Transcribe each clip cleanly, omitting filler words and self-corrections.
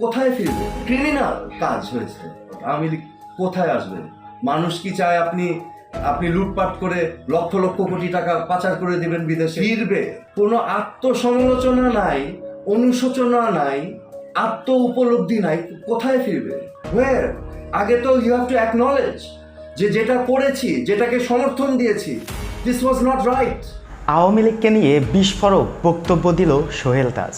কোথায় ফিরবে? ক্রিমিনাল কাজ হয়েছে। আওয়ামী লীগ কোথায় আসবে? মানুষ কি চায় আপনি আপনি লুটপাট করে লক্ষ লক্ষ কোটি টাকা পাচার করে দিবেন বিদেশে? ফিরবে? কোনো আত্মসমালোচনা নাই, অনুশোচনা নাই, আত্ম উপলব্ধি নাই, কোথায় ফিরবে? ওয়ের? আগে তো ইউ হ্যাভ টু অ্যাকনলেজ যে যেটা করেছি, যেটাকে সমর্থন দিয়েছি, this was not right. Awami লীগকে নিয়ে বিস্ফোরক বক্তব্য দিল সোহেল তাজ।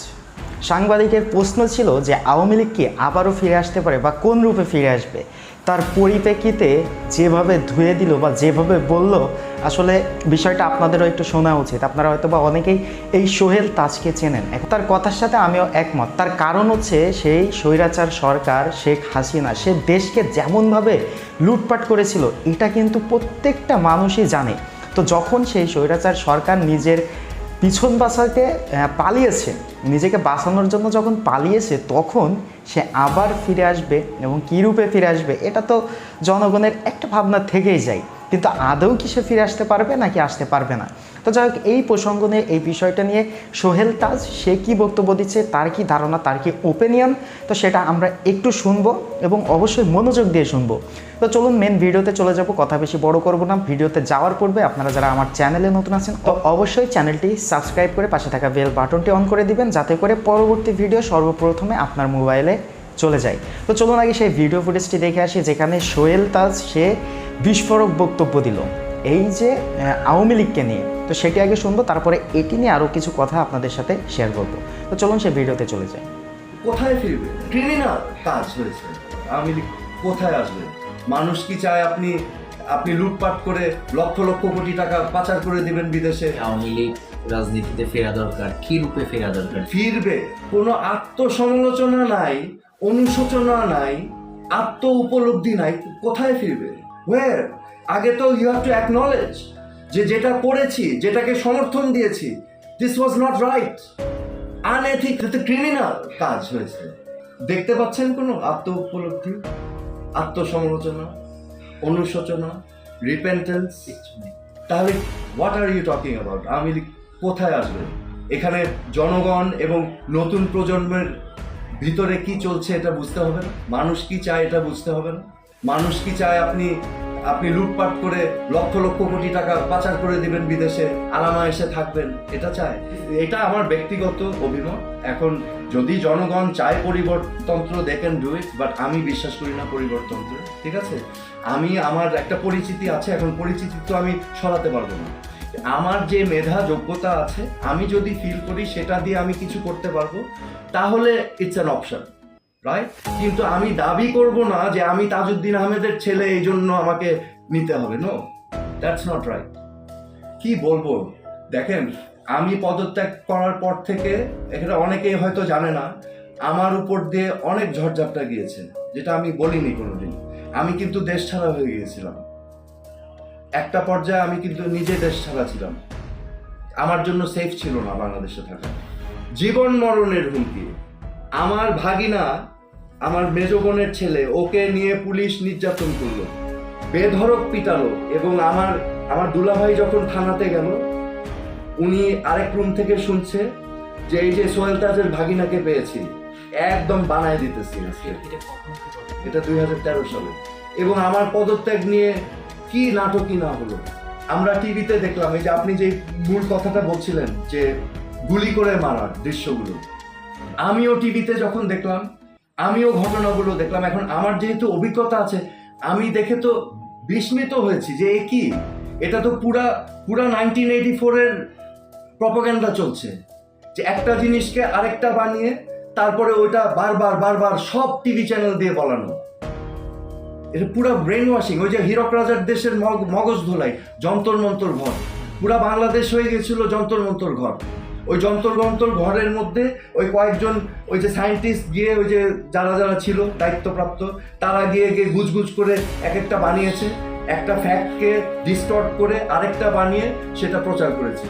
সাংবাদিকের প্রশ্ন ছিল যে আওয়ামী লীগ কি আবারও ফিরে আসতে পারে বা কোন রূপে ফিরে আসবে। তার পরিপ্রেক্ষিতে যেভাবে ধুয়ে দিল বা যেভাবে বলল, আসলে বিষয়টা আপনাদেরও একটু শোনা উচিত। আপনারা হয়তো বা অনেকেই এই সোহেল তাজকে চেনেন। তার কথার সাথে আমিও একমত। তার কারণ হচ্ছে সেই স্বৈরাচার সরকার শেখ হাসিনা সে দেশকে যেমনভাবে লুটপাট করেছিল এটা কিন্তু প্রত্যেকটা মানুষই জানে। তো যখন সেই স্বৈরাচার সরকার নিজের পিছন বাঁচাতে পালিয়েছে, নিজেকে বাঁচানোর জন্য যখন পালিয়েছে, তখন সে আবার ফিরে আসবে এবং কী রূপে ফিরে আসবে এটা তো জনগণের একটা ভাবনা থেকেই যায়। কিন্তু আদৌ কি সে ফিরে আসতে পারবে নাকি আসতে পারবে না? তো যাই হোক, এই প্রসঙ্গ নিয়ে এই বিষয়টা নিয়ে সোহেল তাজ সে কী বক্তব্য দিচ্ছে, তার কি ধারণা, তার কি ওপিনিয়ন, তো সেটা আমরা একটু শুনবো এবং অবশ্যই মনোযোগ দিয়ে শুনবো। তো চলুন মেন ভিডিওতে চলে যাব, কথা বেশি বড় করব না। ভিডিওতে যাওয়ার পূর্বে আপনারা যারা আমার চ্যানেলে নতুন আছেন তো অবশ্যই চ্যানেলটি সাবস্ক্রাইব করে পাশে থাকা বেল বাটনটি অন করে দিবেন, যাতে করে পরবর্তী ভিডিও সর্বপ্রথমে আপনার মোবাইলে চলে যায়। তো চলুন আগে সেই ভিডিও ফুটেজটি দেখে আসি, যেখানে সোহেল তাজ সে বিস্ফোরক বক্তব্য দিল এই যে আওয়ামী লীগকে নিয়ে। তো সেটি আগে শুনবো, তারপরে এটি নিয়ে আরও কিছু কথা আপনাদের সাথে শেয়ার করবো। তো চলুন সেই ভিডিওতে চলে যাই। কোথায় ফিরবে? ক্রিমিনাল কাজ হয়েছে। আওয়ামী লীগ কোথায় আসবে? মানুষ কি চায় আপনি আপনি লুটপাট করে লক্ষ লক্ষ কোটি টাকা পাচার করে দিবেন বিদেশে? আওয়ামী লীগ রাজনীতিতে ফেরা দরকার, কি রূপে ফেরা দরকার? ফিরবে? কোনো আত্মসমালোচনা নাই, অনুশোচনা নাই, আত্ম উপলব্ধি নাই, কোথায় ফিরবে? ওয়ের? আগে তো ইউ হ্যাভ টু অ্যাকনলেজ যে যেটা করেছি, যেটাকে সমর্থন দিয়েছি, this was not right, unethical, criminal কাজ হয়েছে। দেখতে পাচ্ছেন কোনো আত্ম উপলব্ধি, আত্মসমালোচনা, অনুশোচনা, রিপেন্টেন্স? তাহলে what are you talking about? Awami League কোথায় আসবে? এখানে জনগণ এবং নতুন প্রজন্মের ভিতরে কি চলছে এটা বুঝতে হবে না? মানুষ কি চায় এটা বুঝতে হবে না? মানুষ কি চায় আপনি আপনি লুটপাট করে লক্ষ লক্ষ কোটি টাকা পাচার করে দিবেন বিদেশে, আরামে এসে থাকবেন, এটা চায়? এটা আমার ব্যক্তিগত অভিমত। এখন যদি জনগণ চায় পরিবর্তনতন্ত্র, they can do it, but আমি বিশ্বাস করি না পরিবর্তনতন্ত্র। ঠিক আছে, আমি আমার একটা পরিচিতি আছে, এখন পরিচিতি তো আমি সরাতে পারবো না। আমার যে মেধা যোগ্যতা আছে, আমি যদি ফিল করি সেটা দিয়ে আমি কিছু করতে পারবো, তাহলে ইটস অ্যান অপশন, রাইট? কিন্তু আমি দাবি করব না যে আমি তাজউদ্দিন আহমেদের ছেলে, এই জন্য আমাকে নিতে হবে। No, that's not right. কি বলবো দেখেন, আমি পদত্যাগ করার পর থেকে, এখানে অনেকেই হয়তো জানে না, আমার উপর দিয়ে অনেক ঝড়ঝাপটা গিয়েছে, যেটা আমি বলিনি কোনোদিন। আমি কিন্তু দেশ ছাড়া হয়ে গিয়েছিলাম। একটা পর্যায়ে আমি কিন্তু নিজে দেশ ছাড়া ছিলাম। আমার জন্য সেফ ছিল না বাংলাদেশে থাকা। জীবন মরণের হুমকি। আমার ভাগিনা, আমার মেজ বোনের ছেলে, ওকে নিয়ে পুলিশ নির্যাতন করলো, বেধড়ক পিটালো, এবং আমার দুলাভাই যখন থানাতে গেল, উনি আরেক রুম থেকে শুনছে যে এই যে সোহেল তাজের ভাগিনাকে পেয়েছি, একদম বানায় দিতেছি। এটা 2013 সালে। এবং আমার পদত্যাগ নিয়ে কি নাটকই না হলো। আমরা টিভিতে দেখলাম, এই যে আপনি যে মূল কথাটা বলছিলেন যে গুলি করে মারার দৃশ্যগুলো, আমিও টিভিতে যখন দেখলাম, আমিও ঘটনাগুলো দেখলাম। এখন আমার যেহেতু অভিজ্ঞতা আছে, আমি দেখে তো বিস্মিত হয়েছি যে এ কি, এটা তো পুরা 1984 এর প্রপাগান্ডা চলছে, যে একটা জিনিসকে আরেকটা বানিয়ে তারপরে ওইটা বারবার সব টিভি চ্যানেল দিয়ে বলানো। এটা পুরা ব্রেন ওয়াশিং। ওই যে হীরক রাজার দেশের মগজ ধোলাই, যন্তর মন্তর ঘর, পুরা বাংলাদেশ হয়ে গেছিল যন্তর মন্তর ঘর। ওই যন্তর মন্তর ঘরের মধ্যে ওই কয়েকজন, ওই যে সায়েন্টিস্ট গিয়ে, ওই যে যারা ছিল দায়িত্বপ্রাপ্ত, তারা গিয়ে গুজগুজ করে এক একটা বানিয়েছে, একটা ফ্যাক্টকে ডিস্টর্ট করে আরেকটা বানিয়ে সেটা প্রচার করেছে,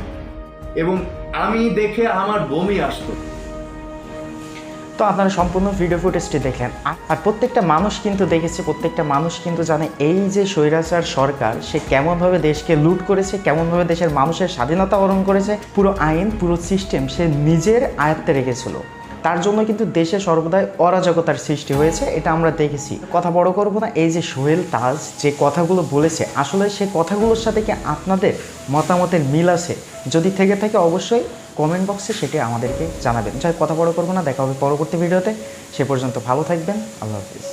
এবং আমি দেখে আমার বমি আসতো। তো আপনারা সম্পূর্ণ ভিডিও ফুটেজটি দেখলেন, আর প্রত্যেকটা মানুষ কিন্তু দেখেছে, প্রত্যেকটা মানুষ কিন্তু জানে এই যে স্বৈরাচার সরকার সে কেমনভাবে দেশকে লুট করেছে, কেমনভাবে দেশের মানুষের স্বাধীনতা হরণ করেছে, পুরো আইন, পুরো সিস্টেম সে নিজের আয়ত্তে রেখেছিল। তার জন্য কিন্তু দেশে সর্বদাই অরাজকতার সৃষ্টি হয়েছে, এটা আমরা দেখেছি। কথা বড় করব না, এই যে সোহেল তাজ যে কথাগুলো বলেছে, আসলে সে কথাগুলোর সাথে কি আপনাদের মতামতের মিল আছে? যদি থেকে থাকে অবশ্যই কমেন্ট বক্সে সেটি আমাদেরকে জানাবেন। যাই কথা বড় করবো না, দেখা হবে পরবর্তী ভিডিওতে। সে পর্যন্ত ভালো থাকবেন, আল্লাহ হাফিজ।